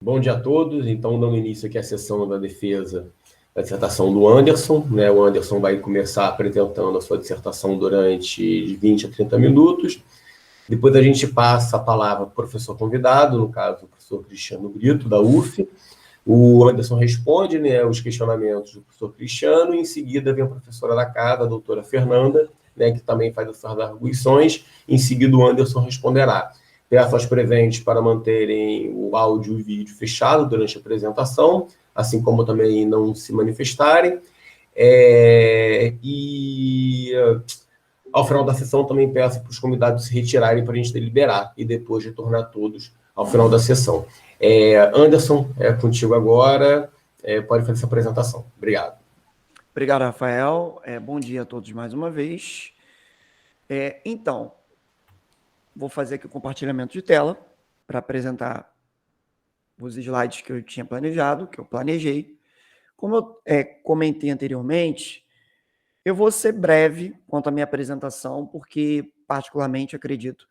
Bom dia a todos. Então, dando início aqui à sessão da defesa da dissertação do Anderson, né? O Anderson vai começar apresentando a sua dissertação durante 20 a 30 minutos. Depois a gente passa a palavra para o professor convidado, no caso, o professor Cristiano Brito, da UF. O Anderson responde, né, os questionamentos do professor Cristiano, e em seguida vem a professora da casa, a doutora Fernanda, né, que também faz as suas arguições. Em seguida, o Anderson responderá. Peço aos presentes para manterem o áudio e o vídeo fechado durante a apresentação, assim como também não se manifestarem. Ao final da sessão, também peço para os convidados se retirarem para a gente deliberar e depois retornar todos ao final da sessão. Anderson, é contigo agora. Pode fazer essa apresentação. Obrigado. Obrigado, Rafael. Bom dia a todos mais uma vez. Então, vou fazer aqui o compartilhamento de tela para apresentar os slides que eu tinha planejado, que eu planejei. Como eu comentei anteriormente, eu vou ser breve quanto à minha apresentação, porque particularmente acredito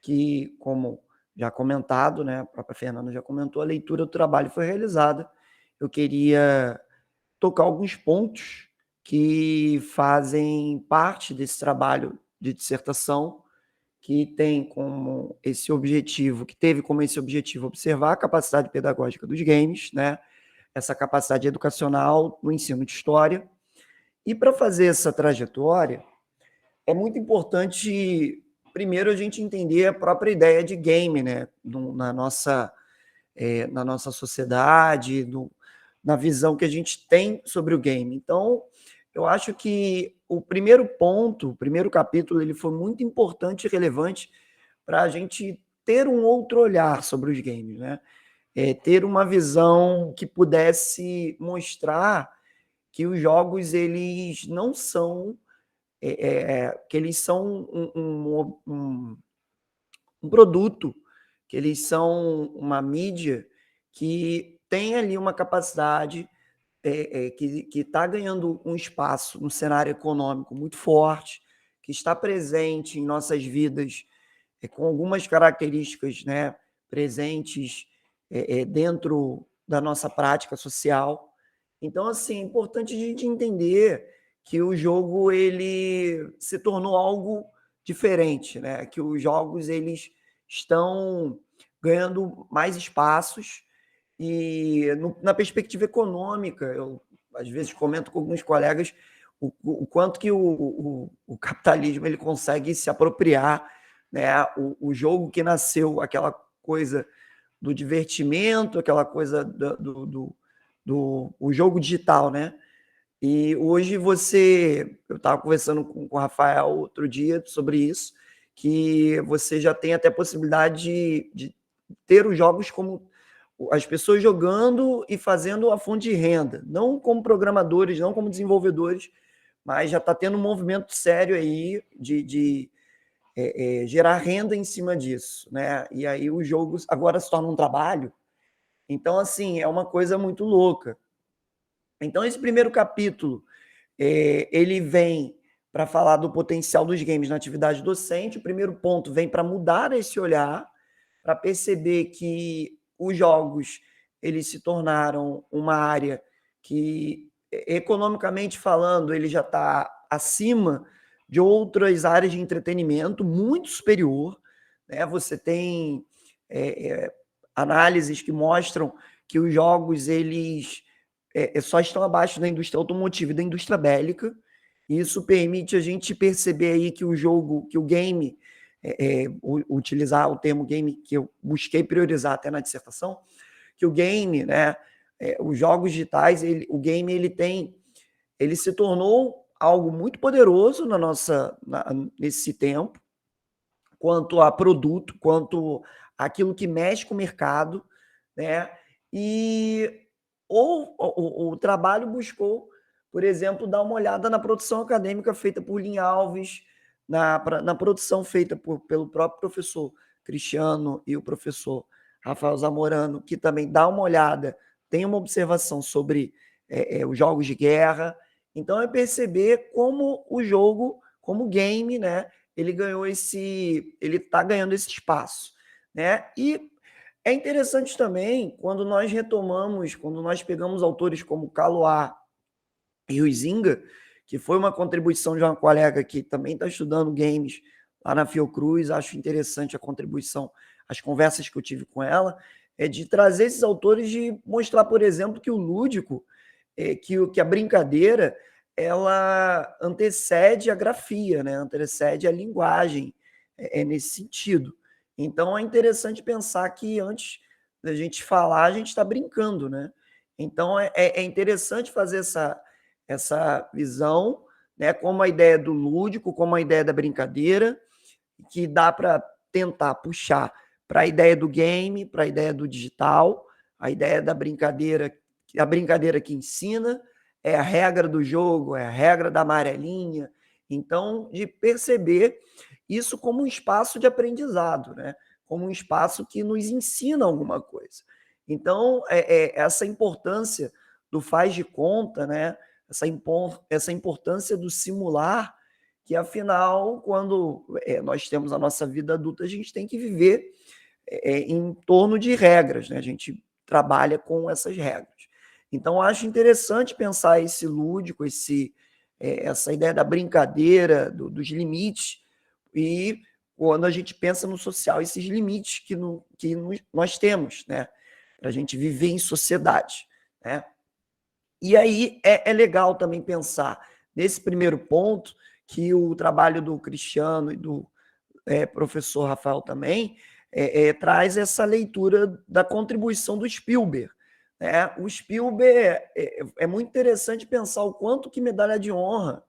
que, como já comentado, né, a própria Fernanda já comentou, a leitura do trabalho foi realizada. Eu queria tocar alguns pontos que fazem parte desse trabalho de dissertação, que tem como esse objetivo, que teve como esse objetivo observar a capacidade pedagógica dos games, né, essa capacidade educacional no ensino de história. E para fazer essa trajetória, é muito importante, primeiro, a gente entender a própria ideia de game, né, na nossa sociedade, na visão que a gente tem sobre o game. Então, eu acho que o primeiro ponto, o primeiro capítulo, ele foi muito importante e relevante para a gente ter um outro olhar sobre os games, né? Ter uma visão que pudesse mostrar que os jogos, eles não são... que eles são um produto, que eles são uma mídia que tem ali uma capacidade que está ganhando um espaço no cenário econômico muito forte, que está presente em nossas vidas com algumas características, né, presentes dentro da nossa prática social. Então, assim, é importante a gente entender que o jogo ele se tornou algo diferente, né? Que os jogos eles estão ganhando mais espaços e na perspectiva econômica, eu às vezes comento com alguns colegas o quanto que o capitalismo ele consegue se apropriar, né? O jogo que nasceu, aquela coisa do divertimento, aquela coisa do o jogo digital, né? E hoje eu estava conversando com o Rafael outro dia sobre isso, que você já tem até a possibilidade de ter os jogos como as pessoas jogando e fazendo a fonte de renda, não como programadores, não como desenvolvedores, mas já está tendo um movimento sério aí de gerar renda em cima disso, né? E aí os jogos agora se tornam um trabalho. Então, assim, é uma coisa muito louca. Então, esse primeiro capítulo, ele vem para falar do potencial dos games na atividade docente. O primeiro ponto vem para mudar esse olhar, para perceber que os jogos eles se tornaram uma área que, economicamente falando, ele já está acima de outras áreas de entretenimento, muito superior, né? Você tem análises que mostram que os jogos eles só estão abaixo da indústria automotiva e da indústria bélica. Isso permite a gente perceber aí que o game, utilizar o termo game que eu busquei priorizar até na dissertação, que o game, né, os jogos digitais, o game ele se tornou algo muito poderoso nesse tempo, quanto a produto, quanto aquilo que mexe com o mercado, né? E o trabalho buscou, por exemplo, dar uma olhada na produção acadêmica feita por Lin Alves, na produção feita pelo próprio professor Cristiano e o professor Rafael Zamorano, que também dá uma olhada, tem uma observação sobre os jogos de guerra. Então, é perceber como o jogo, como o game, né, ele está ganhando esse espaço, né? E É interessante também quando nós retomamos, quando nós pegamos autores como Caloá e Huizinga, que foi uma contribuição de uma colega que também está estudando games lá na Fiocruz, acho interessante a contribuição, as conversas que eu tive com ela, é de trazer esses autores, de mostrar, por exemplo, que o lúdico, que a brincadeira, ela antecede a grafia, né? Antecede a linguagem, nesse sentido. Então, é interessante pensar que antes da gente falar, a gente está brincando, né? Então, é interessante fazer essa visão, né, como a ideia do lúdico, como a ideia da brincadeira, que dá para tentar puxar para a ideia do game, para a ideia do digital, a ideia da brincadeira, a brincadeira que ensina, é a regra do jogo, é a regra da amarelinha. Então, de perceber isso como um espaço de aprendizado, né? Como um espaço que nos ensina alguma coisa. Então, essa importância do faz de conta, né? Essa importância do simular, que afinal, quando nós temos a nossa vida adulta, a gente tem que viver em torno de regras, né? A gente trabalha com essas regras. Então, acho interessante pensar esse lúdico, essa ideia da brincadeira, dos limites, e quando a gente pensa no social, esses limites que nós temos, né? Para a gente viver em sociedade, né? E aí é legal também pensar nesse primeiro ponto, que o trabalho do Cristiano e do professor Rafael também traz essa leitura da contribuição do Spielberg. Né? O Spielberg é muito interessante pensar o quanto que Medalha de Honra,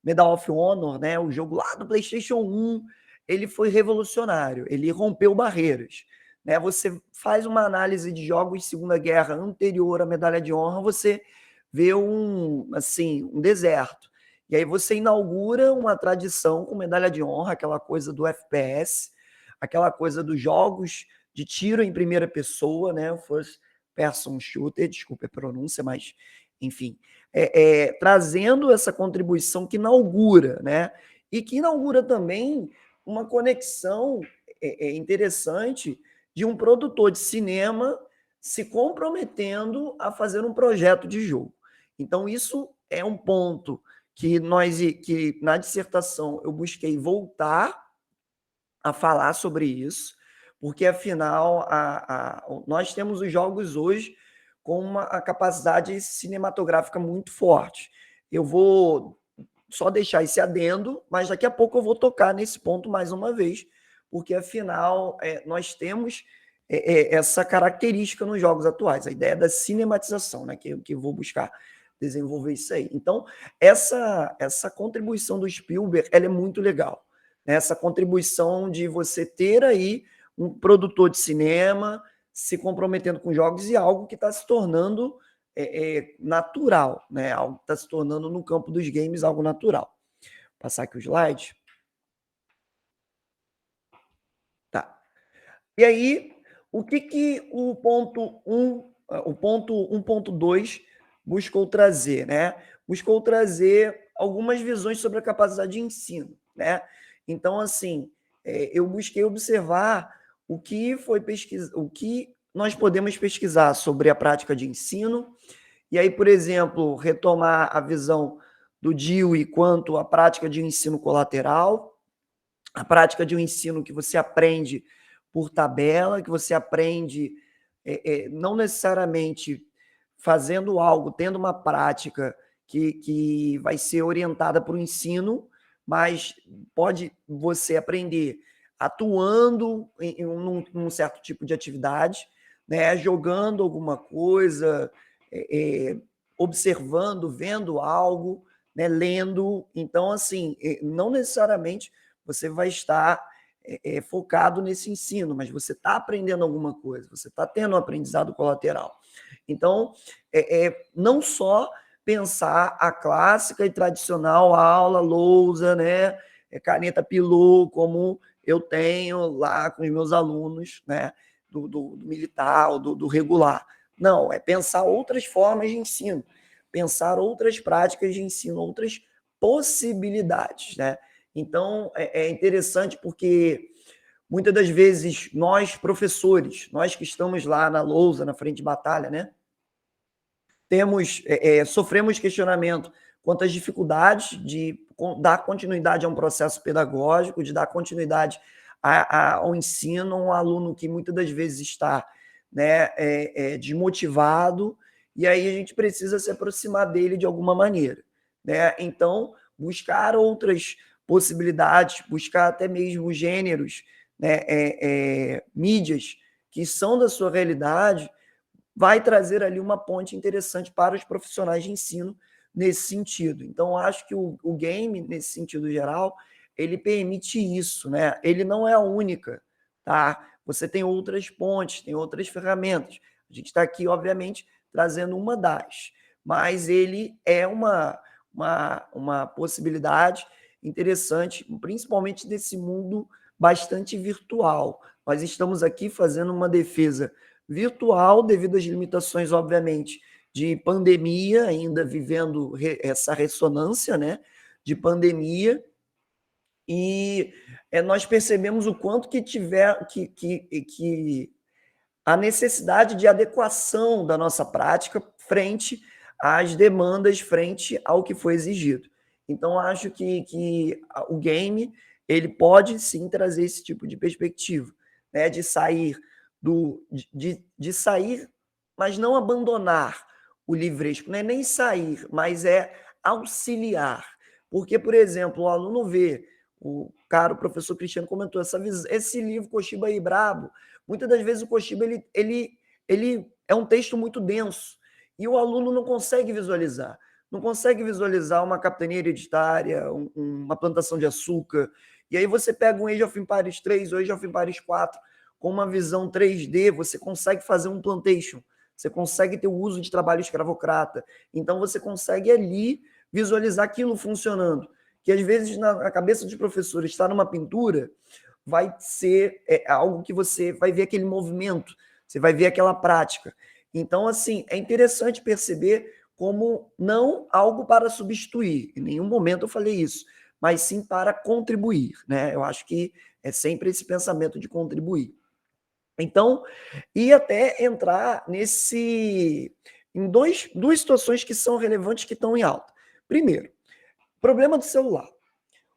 Medal of Honor, né, o jogo lá do PlayStation 1, ele foi revolucionário, ele rompeu barreiras. Né? Você faz uma análise de jogos de Segunda Guerra anterior à Medalha de Honra, você vê um deserto. E aí você inaugura uma tradição com Medalha de Honra, aquela coisa do FPS, aquela coisa dos jogos de tiro em primeira pessoa, né? First Person Shooter, desculpa a pronúncia, mas enfim, trazendo essa contribuição que inaugura, né? E que inaugura também uma conexão interessante de um produtor de cinema se comprometendo a fazer um projeto de jogo. Então, isso é um ponto que na dissertação eu busquei voltar a falar sobre isso, porque afinal nós temos os jogos hoje com uma capacidade cinematográfica muito forte. Eu vou só deixar esse adendo, mas daqui a pouco eu vou tocar nesse ponto mais uma vez, porque afinal nós temos essa característica nos jogos atuais, a ideia da cinematização, né, que eu vou buscar desenvolver isso aí. Então, essa contribuição do Spielberg, ela é muito legal. Né? Essa contribuição de você ter aí um produtor de cinema se comprometendo com jogos e algo que está se tornando natural, né? Algo que está se tornando no campo dos games algo natural. Vou passar aqui o slide. Tá. E aí, o que o ponto 1.2 buscou trazer, né? Buscou trazer algumas visões sobre a capacidade de ensino, né? Então, assim, eu busquei observar o que nós podemos pesquisar sobre a prática de ensino, e aí, por exemplo, retomar a visão do Dewey quanto à prática de ensino colateral, a prática de um ensino que você aprende por tabela, que você aprende não necessariamente fazendo algo, tendo uma prática que vai ser orientada para o ensino, mas pode você aprender atuando em um certo tipo de atividade, né, jogando alguma coisa, observando, vendo algo, né, lendo. Então, assim, não necessariamente você vai estar focado nesse ensino, mas você está aprendendo alguma coisa, você está tendo um aprendizado colateral. Então, não só pensar a clássica e tradicional aula, lousa, né, caneta pilô, como eu tenho lá com os meus alunos, né, do militar, do regular. Não, é pensar outras formas de ensino, pensar outras práticas de ensino, outras possibilidades, né? Então, é interessante porque muitas das vezes, nós, professores, nós que estamos lá na lousa, na frente de batalha, né? Sofremos questionamento quanto às dificuldades de dar continuidade a um processo pedagógico, de dar continuidade ao ensino, um aluno que muitas das vezes está, né, desmotivado, e aí a gente precisa se aproximar dele de alguma maneira, né? Então, buscar outras possibilidades, buscar até mesmo gêneros, né, mídias que são da sua realidade, vai trazer ali uma ponte interessante para os profissionais de ensino nesse sentido. Então, acho que o game, nesse sentido geral, ele permite isso, né? Ele não é a única, tá? Você tem outras pontes, tem outras ferramentas. A gente está aqui, obviamente, trazendo uma das, mas ele é uma possibilidade interessante, principalmente nesse mundo bastante virtual. Nós estamos aqui fazendo uma defesa virtual, devido às limitações, obviamente, de pandemia, ainda vivendo essa ressonância, né, de pandemia, e nós percebemos o quanto que a necessidade de adequação da nossa prática frente às demandas, frente ao que foi exigido. Então, acho que o game ele pode sim trazer esse tipo de perspectiva, né, de sair de sair, mas não abandonar o livresco, não é nem sair, mas é auxiliar. Porque, por exemplo, o aluno vê, o professor Cristiano comentou, esse livro Koshiba aí Brabo, muitas das vezes o Koshiba ele é um texto muito denso e o aluno não consegue visualizar. Não consegue visualizar uma capitania hereditária, uma plantação de açúcar. E aí você pega um Age of Empires 3, ou Age of Empires 4, com uma visão 3D, você consegue fazer um plantation, você consegue ter o uso de trabalho escravocrata. Então, você consegue ali visualizar aquilo funcionando. Que às vezes, na cabeça dos professores, estar numa pintura vai ser algo que você vai ver aquele movimento, você vai ver aquela prática. Então, assim, é interessante perceber como não algo para substituir. Em nenhum momento eu falei isso, mas sim para contribuir, né? Eu acho que é sempre esse pensamento de contribuir. Então, e até entrar em duas situações que são relevantes, que estão em alta. Primeiro, problema do celular.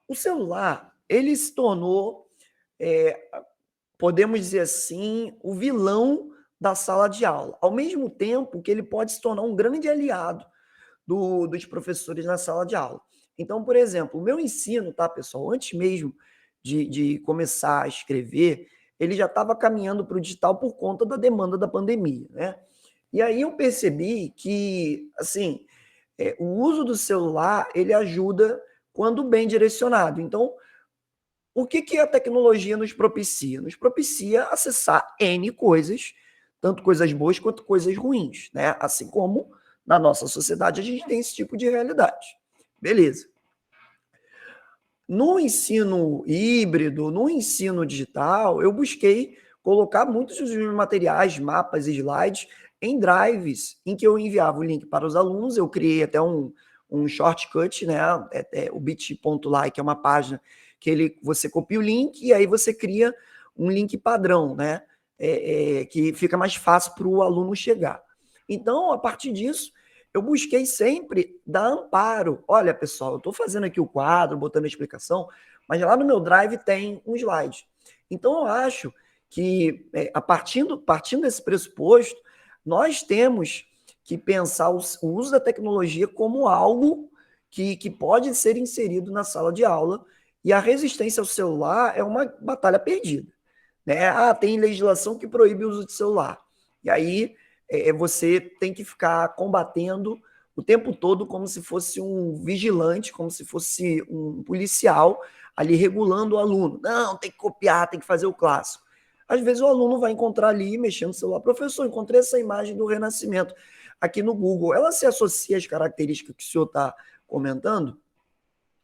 O celular, ele se tornou, podemos dizer assim, o vilão da sala de aula, ao mesmo tempo que ele pode se tornar um grande aliado dos professores na sala de aula. Então, por exemplo, o meu ensino, tá, pessoal, antes mesmo de começar a escrever, ele já estava caminhando para o digital por conta da demanda da pandemia, né? E aí eu percebi que, assim, o uso do celular, ele ajuda quando bem direcionado. Então, o que a tecnologia nos propicia? Nos propicia acessar N coisas, tanto coisas boas quanto coisas ruins, né? Assim como na nossa sociedade a gente tem esse tipo de realidade. Beleza. No ensino híbrido, no ensino digital, eu busquei colocar muitos dos meus materiais, mapas e slides em drives, em que eu enviava o link para os alunos. Eu criei até um shortcut, né? O bit.ly, que é uma página que você copia o link e aí você cria um link padrão, né? Que fica mais fácil para o aluno chegar. Então, a partir disso, eu busquei sempre dar amparo. Olha, pessoal, eu estou fazendo aqui o quadro, botando a explicação, mas lá no meu Drive tem um slide. Então, eu acho que, partindo desse pressuposto, nós temos que pensar o uso da tecnologia como algo que pode ser inserido na sala de aula, e a resistência ao celular é uma batalha perdida, né? Tem legislação que proíbe o uso de celular. E aí você tem que ficar combatendo o tempo todo como se fosse um vigilante, como se fosse um policial ali regulando o aluno. Não, tem que copiar, tem que fazer o clássico. Às vezes o aluno vai encontrar ali, mexendo no celular, professor, encontrei essa imagem do Renascimento aqui no Google. Ela se associa às características que o senhor está comentando?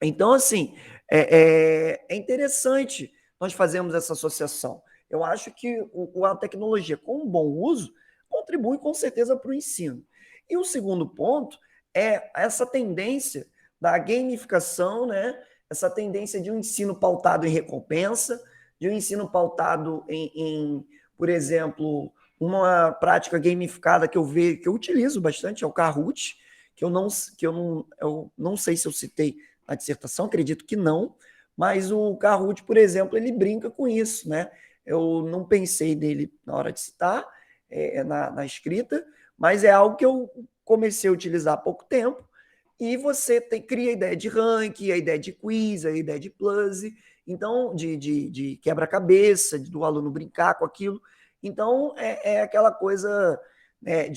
Então, assim, é interessante nós fazermos essa associação. Eu acho que a tecnologia, com um bom uso, contribui com certeza para o ensino. E o segundo ponto é essa tendência da gamificação, né? Essa tendência de um ensino pautado em recompensa, de um ensino pautado por exemplo, uma prática gamificada que eu utilizo bastante, é o Kahoot, que eu não sei se eu citei na dissertação, acredito que não, mas o Kahoot, por exemplo, ele brinca com isso, né? Eu não pensei nele na hora de citar, na escrita, mas é algo que eu comecei a utilizar há pouco tempo, e você cria a ideia de ranking, a ideia de quiz, a ideia de puzzle, então, de quebra-cabeça, do aluno brincar com aquilo. Então, é aquela coisa, né,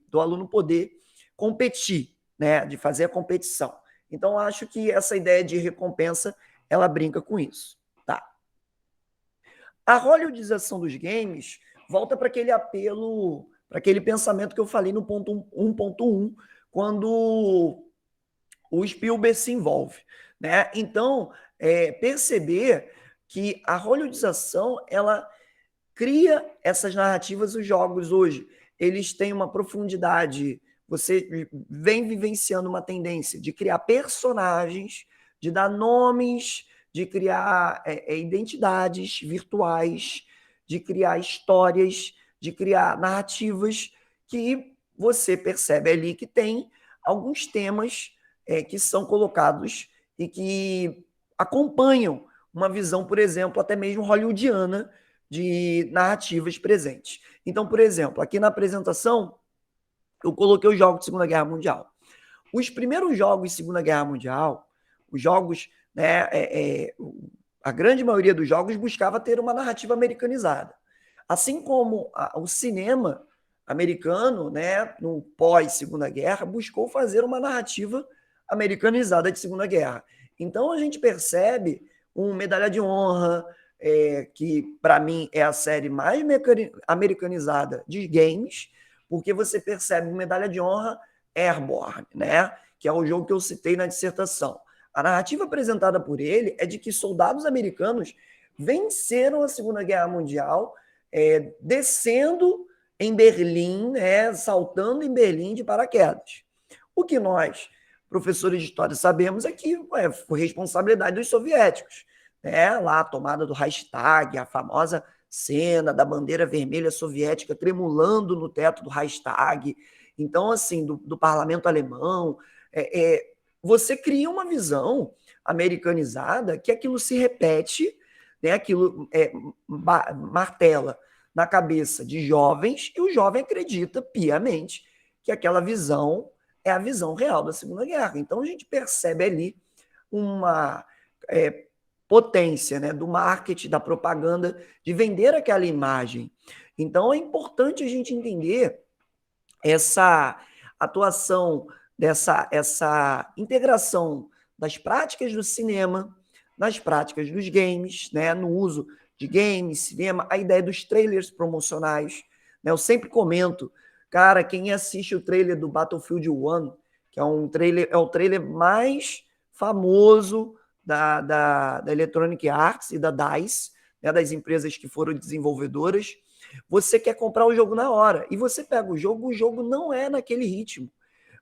do aluno poder competir, né, de fazer a competição. Então, acho que essa ideia de recompensa, ela brinca com isso. Tá. A hollywoodização dos games volta para aquele apelo, para aquele pensamento que eu falei no ponto 1.1, quando o Spielberg se envolve, né? Então, perceber que a hollywoodização, ela cria essas narrativas. Os jogos hoje, eles têm uma profundidade, você vem vivenciando uma tendência de criar personagens, de dar nomes, de criar identidades virtuais, de criar histórias, de criar narrativas que você percebe ali que tem alguns temas que são colocados e que acompanham uma visão, por exemplo, até mesmo hollywoodiana de narrativas presentes. Então, por exemplo, aqui na apresentação, eu coloquei os jogos de Segunda Guerra Mundial. Os primeiros jogos de Segunda Guerra Mundial, os jogos, né, a grande maioria dos jogos buscava ter uma narrativa americanizada. Assim como o cinema americano, né, no pós-Segunda Guerra, buscou fazer uma narrativa americanizada de Segunda Guerra. Então a gente percebe Medalha de Honra, que para mim é a série mais americanizada de games, porque você percebe Medalha de Honra Airborne, né, que é o jogo que eu citei na dissertação. A narrativa apresentada por ele é de que soldados americanos venceram a Segunda Guerra Mundial descendo em Berlim, saltando em Berlim de paraquedas. O que nós, professores de história, sabemos é que foi responsabilidade dos soviéticos. Lá a tomada do Reichstag, a famosa cena da bandeira vermelha soviética tremulando no teto do Reichstag. Então, assim, do parlamento alemão, você cria uma visão americanizada que aquilo se repete, né? Aquilo martela na cabeça de jovens, e o jovem acredita piamente que aquela visão é a visão real da Segunda Guerra. Então a gente percebe ali uma potência, né, do marketing, da propaganda, de vender aquela imagem. Então é importante a gente entender essa atuação essa integração das práticas do cinema, nas práticas dos games, né, no uso de games, cinema, a ideia dos trailers promocionais. Né? Eu sempre comento, cara, quem assiste o trailer do Battlefield 1, que é o trailer mais famoso da Electronic Arts e da DICE, né, das empresas que foram desenvolvedoras, você quer comprar o jogo na hora. E você pega o jogo não é naquele ritmo.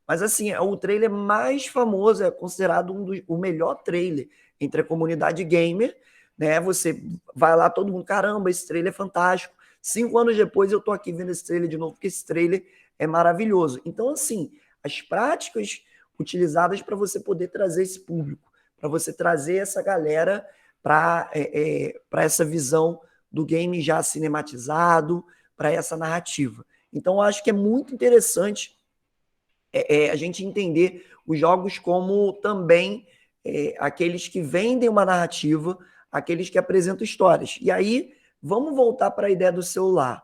Mas, assim, é o trailer mais famoso, é considerado o melhor trailer entre a comunidade gamer, né? Você vai lá, todo mundo, caramba, esse trailer é fantástico. 5 anos depois eu tô aqui vendo esse trailer de novo, porque esse trailer é maravilhoso. Então, assim, as práticas utilizadas para você poder trazer esse público, para você trazer essa galera para essa visão do game já cinematizado, para essa narrativa. Então, eu acho que é muito interessante a gente entender os jogos como também aqueles que vendem uma narrativa, aqueles que apresentam histórias. E aí, vamos voltar para a ideia do celular,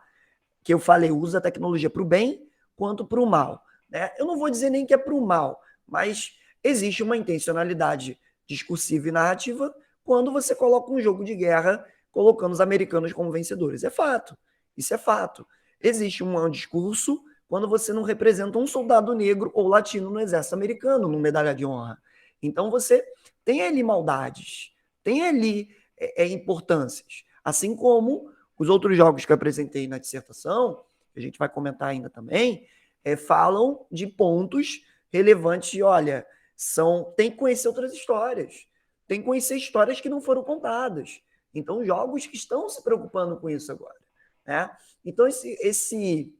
que eu falei, usa a tecnologia para o bem quanto para o mal. Né? Eu não vou dizer nem que é para o mal, mas existe uma intencionalidade discursiva e narrativa quando você coloca um jogo de guerra colocando os americanos como vencedores. É fato, isso é fato. Existe um discurso quando você não representa um soldado negro ou latino no exército americano, no Medalha de Honra. Então você tem ali maldades, tem ali importâncias. Assim como os outros jogos que eu apresentei na dissertação, que a gente vai comentar ainda também, falam de pontos relevantes de, olha, tem que conhecer outras histórias, tem que conhecer histórias que não foram contadas. Então, jogos que estão se preocupando com isso agora, né? Então, esse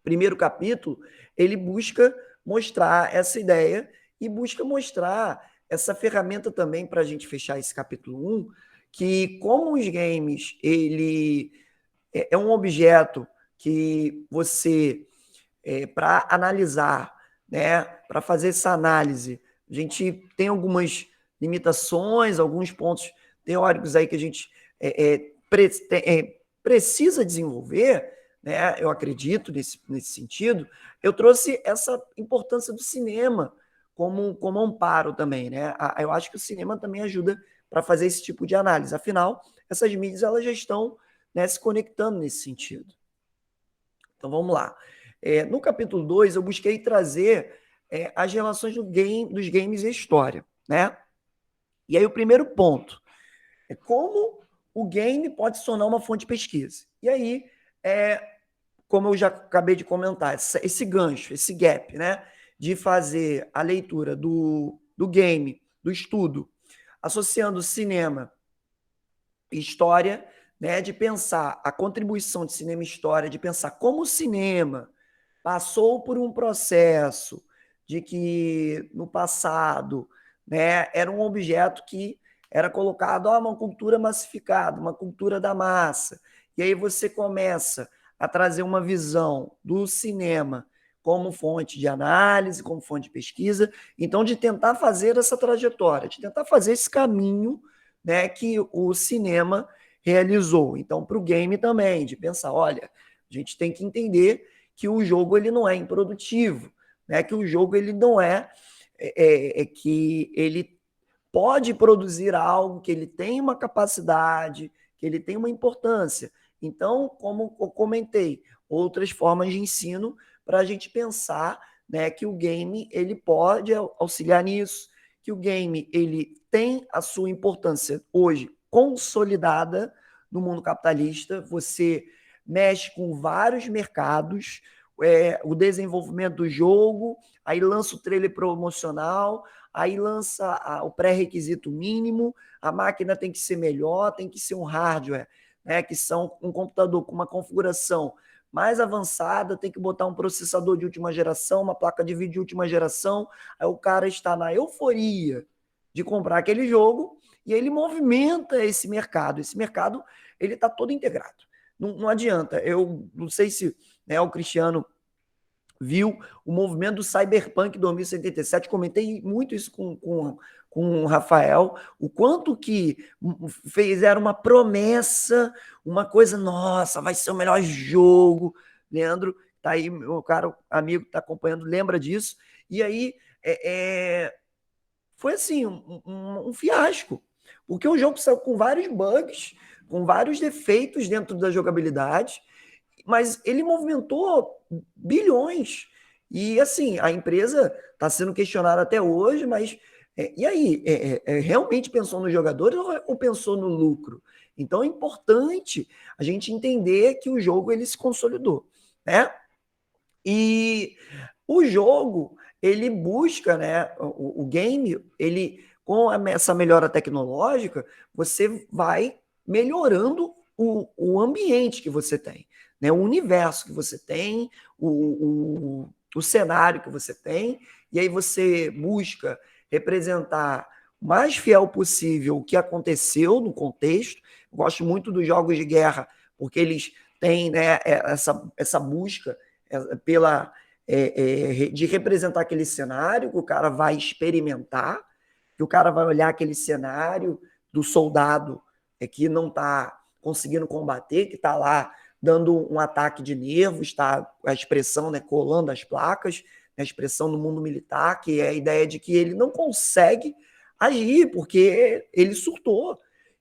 primeiro capítulo, ele busca mostrar essa ideia e busca mostrar essa ferramenta também para a gente fechar esse capítulo 1, que como os games, ele é um objeto que você, para analisar, né, para fazer essa análise, a gente tem algumas limitações, alguns pontos teóricos aí que a gente precisa desenvolver, né, eu acredito nesse sentido. Eu trouxe essa importância do cinema como amparo também, né? Eu acho que o cinema também ajuda para fazer esse tipo de análise. Afinal, essas mídias elas já estão, né, se conectando nesse sentido. Então vamos lá. No capítulo 2, eu busquei trazer as relações dos games e a história, né? E aí o primeiro ponto é como o game pode se tornar uma fonte de pesquisa. E aí, como eu já acabei de comentar, esse gancho, esse gap, né? De fazer a leitura do game, do estudo, associando cinema e história, né? De pensar a contribuição de cinema e história, de pensar como o cinema passou por um processo de que no passado, né, era um objeto que era colocado uma cultura massificada, uma cultura da massa. E aí você começa a trazer uma visão do cinema como fonte de análise, como fonte de pesquisa, então de tentar fazer essa trajetória, de tentar fazer esse caminho, né, que o cinema realizou. Então, para o game também, de pensar, olha, a gente tem que entender que o jogo ele não é improdutivo, né? Que o jogo ele não que ele pode produzir algo, que ele tem uma capacidade, que ele tem uma importância. Então, como eu comentei, outras formas de ensino para a gente pensar, né, que o game ele pode auxiliar nisso, que o game ele tem a sua importância hoje consolidada no mundo capitalista. Você mexe com vários mercados, o desenvolvimento do jogo, aí lança o trailer promocional, aí lança o pré-requisito mínimo, a máquina tem que ser melhor, tem que ser um hardware, né, que são um computador com uma configuração mais avançada, tem que botar um processador de última geração, uma placa de vídeo de última geração, aí o cara está na euforia de comprar aquele jogo e ele movimenta esse mercado. Esse mercado ele está todo integrado. Não adianta. Eu não sei se, né, o Cristiano viu o movimento do Cyberpunk 2077, comentei muito isso com o Rafael, o quanto que fizeram uma promessa, uma coisa, nossa, vai ser o melhor jogo. Leandro, tá aí, meu caro amigo que está acompanhando, lembra disso. E aí, foi assim, um fiasco, porque o jogo saiu com vários bugs, com vários defeitos dentro da jogabilidade, mas ele movimentou bilhões. E assim, a empresa está sendo questionada até hoje, mas e aí? Realmente pensou nos jogadores ou pensou no lucro? Então é importante a gente entender que o jogo ele se consolidou, né? E o jogo ele busca, né? O game ele com essa melhora tecnológica você vai melhorando o ambiente que você tem, né? O universo que você tem, o cenário que você tem, e aí você busca representar o mais fiel possível o que aconteceu no contexto. Eu gosto muito dos jogos de guerra, porque eles têm, né, essa busca de representar aquele cenário que o cara vai experimentar, que o cara vai olhar aquele cenário do soldado que não está conseguindo combater, que está lá dando um ataque de nervos, está a expressão, né, colando as placas, a expressão no mundo militar, que é a ideia de que ele não consegue agir, porque ele surtou.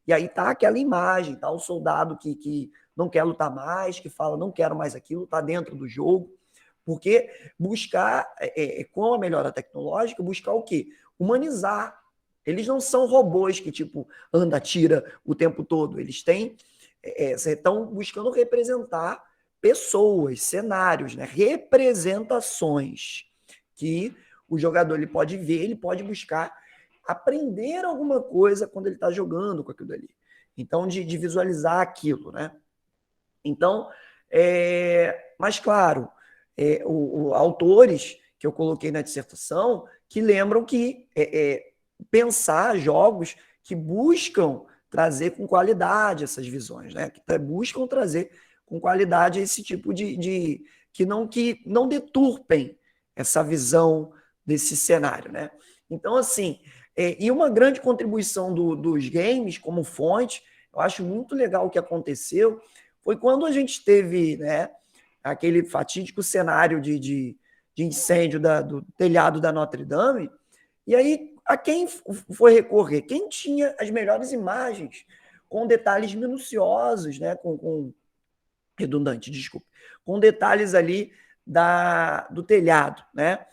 E aí tá aquela imagem, tá o soldado que não quer lutar mais, que fala não quero mais aquilo, tá dentro do jogo. Porque buscar, com a melhora tecnológica, buscar o quê? Humanizar. Eles não são robôs que, tipo, anda, tira o tempo todo. Eles têm, estão buscando representar pessoas, cenários, né? Representações que o jogador ele pode ver, ele pode buscar aprender alguma coisa quando ele está jogando com aquilo ali. Então, de visualizar aquilo, né? Então, mas claro, autores que eu coloquei na dissertação que lembram que pensar jogos que buscam trazer com qualidade essas visões, né? Que buscam trazer com qualidade esse tipo que não deturpem essa visão desse cenário, né? Então, assim, e uma grande contribuição dos games como fonte, eu acho muito legal o que aconteceu, foi quando a gente teve, né, aquele fatídico cenário de incêndio do telhado da Notre Dame, e aí a quem foi recorrer? Quem tinha as melhores imagens, com detalhes minuciosos, né, redundante, desculpa, com detalhes ali do telhado, né?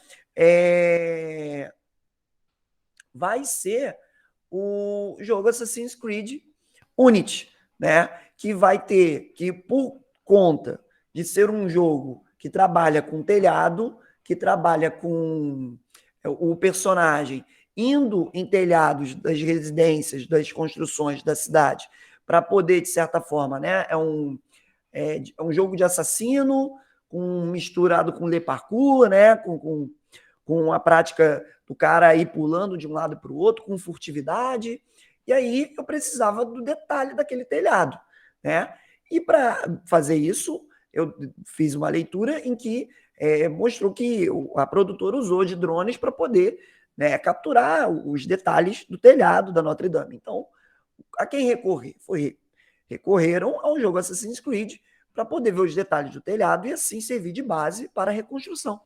Vai ser o jogo Assassin's Creed Unity, né? Que vai ter, que por conta de ser um jogo que trabalha com telhado, que trabalha com o personagem indo em telhados das residências, das construções da cidade, para poder, de certa forma, né? É um jogo de assassino, misturado com le parkour, né? Com a prática do cara ir pulando de um lado para o outro, com furtividade. E aí eu precisava do detalhe daquele telhado, né? E para fazer isso, eu fiz uma leitura em que mostrou que a produtora usou de drones para poder, né, capturar os detalhes do telhado da Notre Dame. Então, a quem recorrer? Recorreram ao jogo Assassin's Creed para poder ver os detalhes do telhado e assim servir de base para a reconstrução.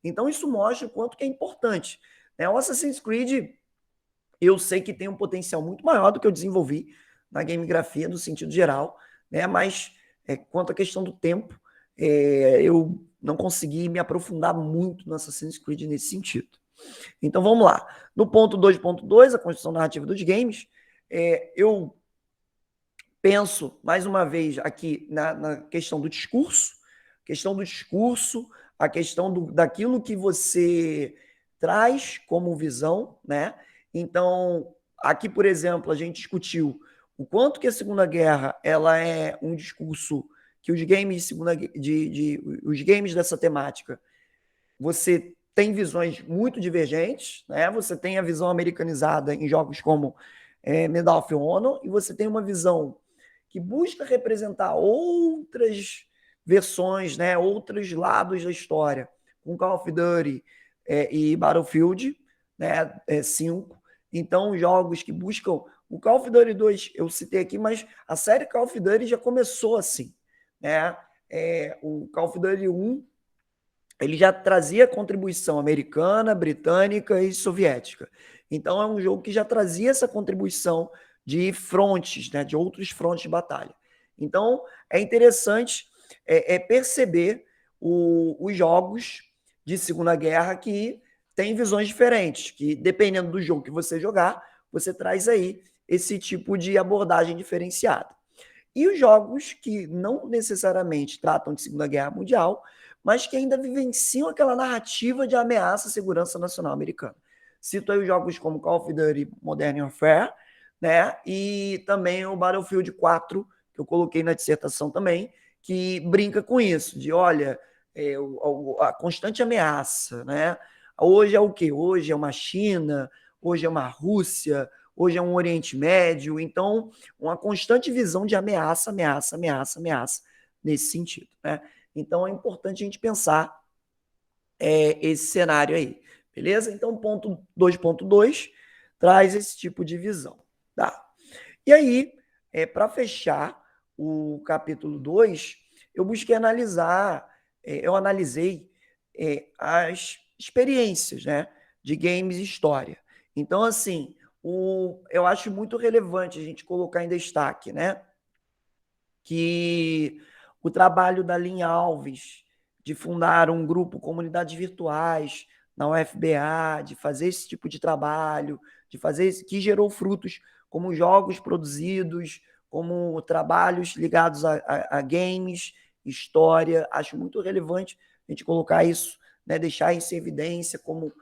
Então, isso mostra o quanto que é importante. O Assassin's Creed, eu sei que tem um potencial muito maior do que eu desenvolvi na gamegrafia, no sentido geral, né? Mas quanto à questão do tempo, eu não consegui me aprofundar muito no Assassin's Creed nesse sentido. Então, vamos lá. No ponto 2.2, a construção narrativa dos games, eu penso, mais uma vez, aqui na questão do discurso, a questão daquilo que você traz como visão, né? Então, aqui, por exemplo, a gente discutiu o quanto que a Segunda Guerra ela é um discurso que os games os games dessa temática, você tem visões muito divergentes, né? Você tem a visão americanizada em jogos como Medal of Honor e você tem uma visão que busca representar outras versões, né, outros lados da história, com Call of Duty e Battlefield, né, 5. Então, jogos que buscam... O Call of Duty 2 eu citei aqui, mas a série Call of Duty já começou assim, né? O Call of Duty 1 ele já trazia contribuição americana, britânica e soviética. Então, é um jogo que já trazia essa contribuição de frontes, né, de outros frontes de batalha. Então, é interessante perceber os jogos de Segunda Guerra que têm visões diferentes, que dependendo do jogo que você jogar, você traz aí esse tipo de abordagem diferenciada. E os jogos que não necessariamente tratam de Segunda Guerra Mundial, mas que ainda vivenciam aquela narrativa de ameaça à segurança nacional americana. Cito aí os jogos como Call of Duty Modern Warfare, né? E também o Battlefield 4, que eu coloquei na dissertação também, que brinca com isso, de olha, a constante ameaça, né? Hoje é o quê? Hoje é uma China, hoje é uma Rússia, hoje é um Oriente Médio, então uma constante visão de ameaça, ameaça, ameaça, ameaça, nesse sentido, né? Então é importante a gente pensar esse cenário aí, beleza? Então, ponto 2.2 traz esse tipo de visão, tá? E aí, para fechar o capítulo 2, eu busquei analisar, eu analisei as experiências, né, de games e história. Então, assim, eu acho muito relevante a gente colocar em destaque, né, que o trabalho da Lynn Alves, de fundar um grupo Comunidades Virtuais na UFBA, de fazer esse tipo de trabalho, de fazer que gerou frutos como jogos produzidos, como trabalhos ligados a games, história. Acho muito relevante a gente colocar isso, né, deixar isso em evidência, como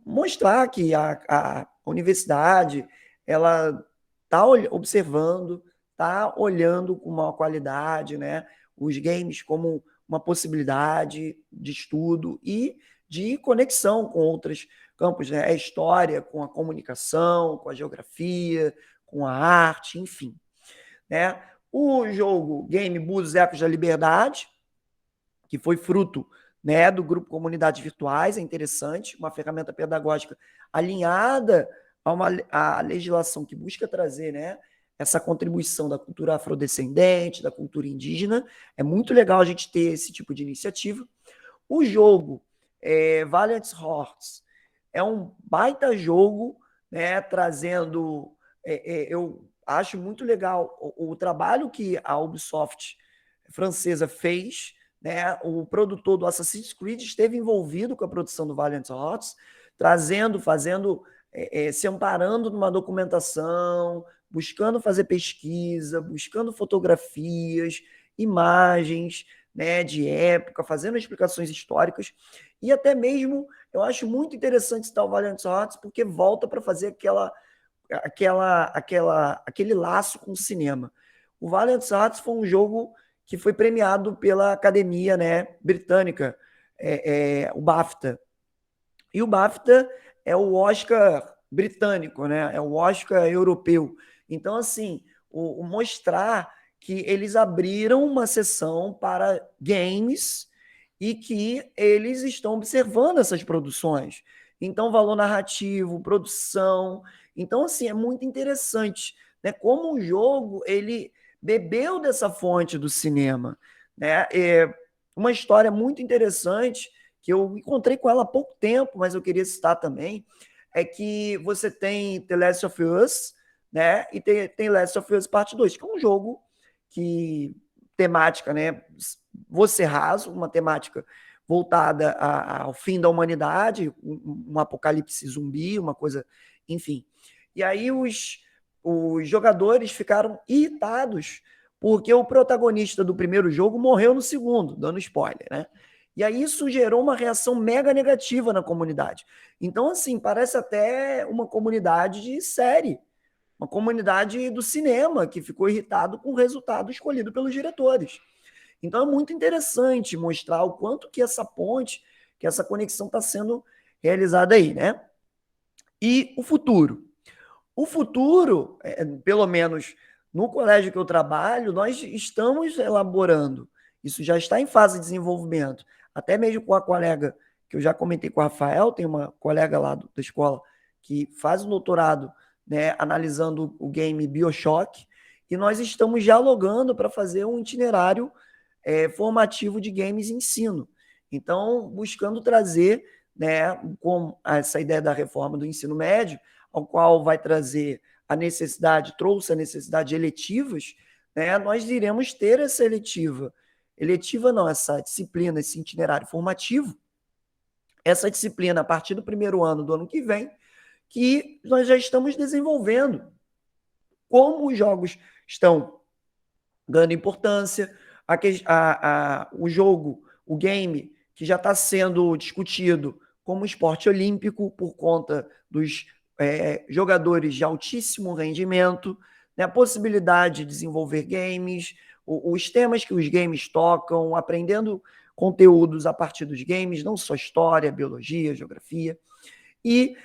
mostrar que a universidade ela está observando, está olhando com maior qualidade, né, os games como uma possibilidade de estudo e de conexão com outros campos, né? A história com a comunicação, com a geografia, com a arte, enfim. Né? O jogo Game Búzios Ecos da Liberdade, que foi fruto, né, do grupo Comunidades Virtuais, é interessante, uma ferramenta pedagógica alinhada à legislação que busca trazer, né, essa contribuição da cultura afrodescendente, da cultura indígena. É muito legal a gente ter esse tipo de iniciativa. O jogo Valiant Hearts é um baita jogo, né, trazendo... eu acho muito legal o trabalho que a Ubisoft francesa fez, né? O produtor do Assassin's Creed esteve envolvido com a produção do Valiant Hearts, fazendo, se amparando numa documentação, buscando fazer pesquisa, buscando fotografias, imagens, né, de época, fazendo explicações históricas, e até mesmo eu acho muito interessante citar o Valiant Hearts, porque volta para fazer aquele laço com o cinema. O Valiant Hearts foi um jogo que foi premiado pela Academia, né, britânica, o BAFTA. E o BAFTA é o Oscar britânico, né? É o Oscar europeu. Então, assim, mostrar que eles abriram uma sessão para games e que eles estão observando essas produções. Então, valor narrativo, produção. Então, assim, é muito interessante, né? Como o jogo, ele bebeu dessa fonte do cinema, né? Uma história muito interessante que eu encontrei com ela há pouco tempo, mas eu queria citar também, é que você tem The Last of Us, né? E tem Last of Us Parte 2, que é um jogo que temática, né? Vou ser raso, uma temática voltada ao fim da humanidade, um apocalipse zumbi, uma coisa, enfim. E aí os jogadores ficaram irritados porque o protagonista do primeiro jogo morreu no segundo, dando spoiler, né? E aí isso gerou uma reação mega negativa na comunidade. Então, assim, parece até uma comunidade de série, uma comunidade do cinema que ficou irritado com o resultado escolhido pelos diretores. Então é muito interessante mostrar o quanto que essa ponte, que essa conexão está sendo realizada aí, né? E o futuro. O futuro, pelo menos no colégio que eu trabalho, nós estamos elaborando. Isso já está em fase de desenvolvimento. Até mesmo com a colega que eu já comentei com o Rafael, tem uma colega lá da escola que faz um doutorado, né, analisando o game BioShock, e nós estamos dialogando para fazer um itinerário formativo de games e ensino. Então, buscando trazer, né, com essa ideia da reforma do ensino médio, ao qual vai trazer trouxe a necessidade de eletivas, né, nós iremos ter essa eletiva não, essa disciplina, esse itinerário formativo, essa disciplina a partir do primeiro ano do ano que vem, que nós já estamos desenvolvendo. Como os jogos estão ganhando importância, o jogo, o game, que já está sendo discutido como esporte olímpico por conta dos jogadores de altíssimo rendimento, né, a possibilidade de desenvolver games, os temas que os games tocam, aprendendo conteúdos a partir dos games, não só história, biologia, geografia, e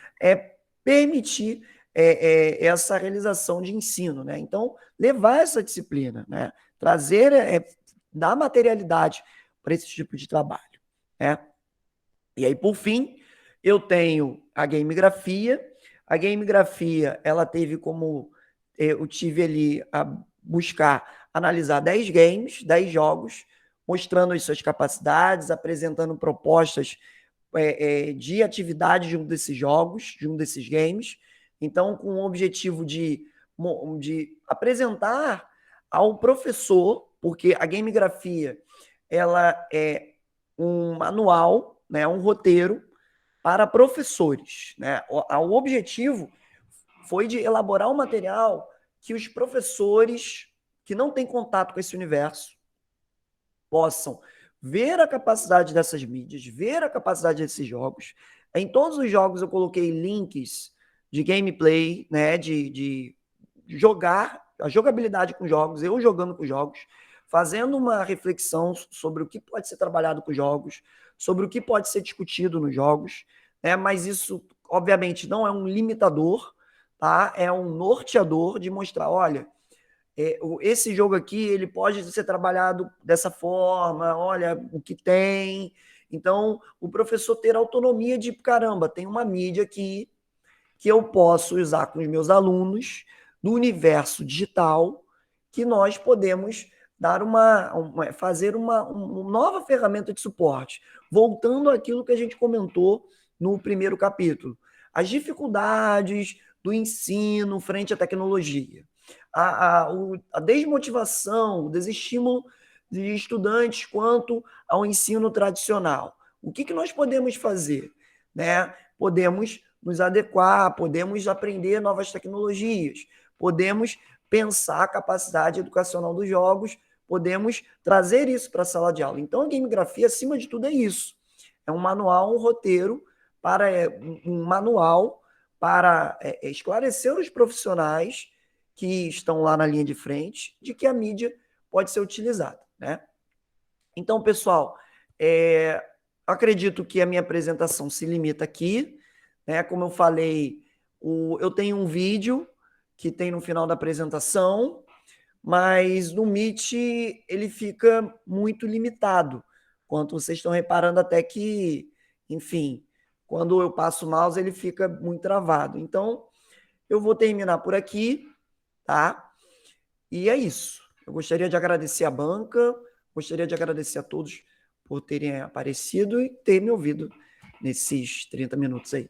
permitir essa realização de ensino, né? Então, levar essa disciplina, né? Trazer, dar materialidade para esse tipo de trabalho, né? E aí, por fim, eu tenho a gamegrafia. A gamegrafia, ela teve como... Eu tive ali a buscar analisar 10 games, 10 jogos, mostrando as suas capacidades, apresentando propostas de atividade de um desses jogos, de um desses games. Então, com o objetivo de apresentar ao professor, porque a gamegrafia ela é um manual, né, um roteiro para professores, né? O objetivo foi de elaborar um material que os professores que não têm contato com esse universo possam ver a capacidade dessas mídias, ver a capacidade desses jogos. Em todos os jogos eu coloquei links de gameplay, né, de a jogabilidade com jogos, eu jogando com jogos, fazendo uma reflexão sobre o que pode ser trabalhado com jogos, sobre o que pode ser discutido nos jogos, né? Mas isso, obviamente, não é um limitador, tá? É um norteador de mostrar, olha, esse jogo aqui ele pode ser trabalhado dessa forma, olha o que tem. Então, o professor ter autonomia de, caramba, tem uma mídia aqui que eu posso usar com os meus alunos do universo digital, que nós podemos dar fazer uma nova ferramenta de suporte. Voltando àquilo que a gente comentou no primeiro capítulo, as dificuldades do ensino frente à tecnologia, a desmotivação, o desestímulo de estudantes quanto ao ensino tradicional. O que nós podemos fazer? Né? Podemos nos adequar, podemos aprender novas tecnologias, podemos pensar a capacidade educacional dos jogos, podemos trazer isso para a sala de aula. Então, a gamegrafia, acima de tudo, é isso. É um manual, um roteiro, um manual para esclarecer os profissionais que estão lá na linha de frente de que a mídia pode ser utilizada, né? Então, pessoal, acredito que a minha apresentação se limita aqui, né? Como eu falei, eu tenho um vídeo que tem no final da apresentação, mas no Meet ele fica muito limitado, quanto vocês estão reparando até que, enfim, quando eu passo o mouse ele fica muito travado. Então, eu vou terminar por aqui, tá? E é isso. Eu gostaria de agradecer a banca, gostaria de agradecer a todos por terem aparecido e ter me ouvido nesses 30 minutos aí.